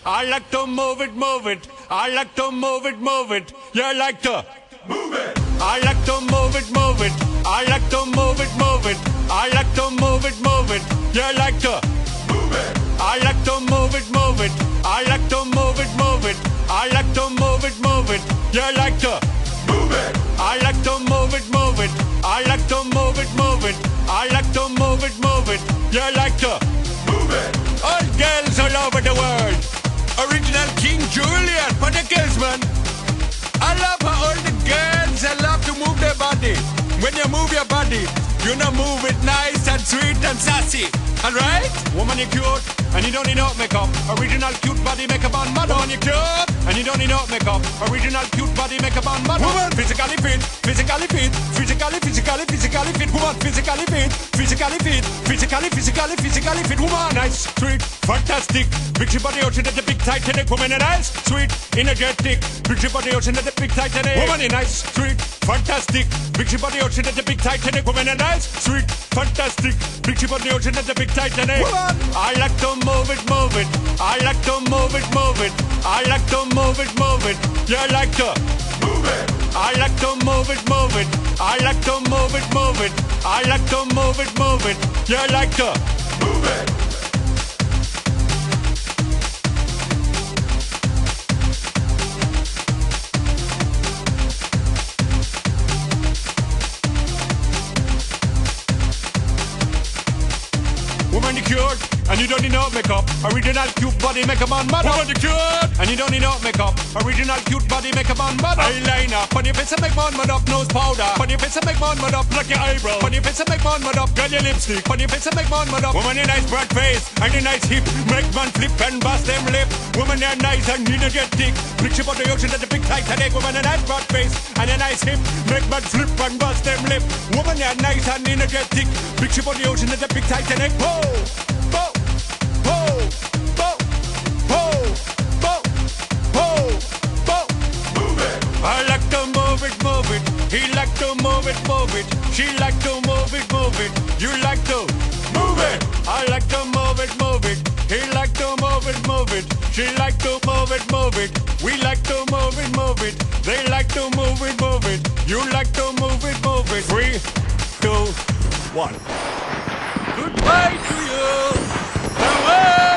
I like to move it, move it. I like to move it, move it. You like to move it. I like to move it, move it. I like to move it, move it. I like to move it, move it. You like to move it. I like to move it, move it. I like to move it, move it. I like to move it, move it. You like to move it. I like to move it, move it. I like to move it, move it. I like to move it, move it. You like to move it. All girls all over the world. Original King Julian for the girls, man. I love how all the girls they love to move their body. When you move your body, you know move it nice and sweet and sassy. Alright? Woman, you cute, and you don't need no makeup. Original cute body makeup on model. Woman, you cute, and you don't need no makeup. Original cute body makeup on model. Woman, physically fit, physically fit, physically fit. Woman, physically fit, physically fit, physically fit. Woman, nice, sweet, fantastic. Big body ocean at the big Titanic. Woman, nice, sweet, energetic. Big body ocean at the big Titanic. Woman, nice, sweet, fantastic. Big body ocean at the big Titanic. Woman, nice, sweet, fantastic. Big body ocean at the big Titanic. Woman, I like to move it, move it. I like to move it, move it. I like to move it, move it. You like to move it. I like to move it, move it. I like to move it, move it. I like to move it, move it. You like to move it. Woman, you cute, and you don't need no makeup. Original cute body makeup on model. Woman, you cute, and you don't need no makeup. Original cute body makeup on model. Eyeliner, on your face and make man mud up. Nose powder, on your face and make man mud up. Pluck your eyebrow, on your face and make man mud up. Girl, your lipstick, on your face and make man mud up. Woman, your nice broad face and your nice hip, make man flip and bust them lip. Woman, you're nice and energetic. Big ship on the ocean at the big Titanic. Woman, a nice broad face and a nice hip, make man flip and bust them lip. Woman, you're nice and energetic. Big ship on the ocean at the big Titanic. Whoa. I like to move it, move it. He like to move it, move it. She like to move it, move it. You like to move it. I like to move it, move it. He like to move it, move it. She like to move it, move it. We like to move it, move it. They like to move it, move it. You like to move it, move it. 3, 2, 1. Goodbye to you. Farewell.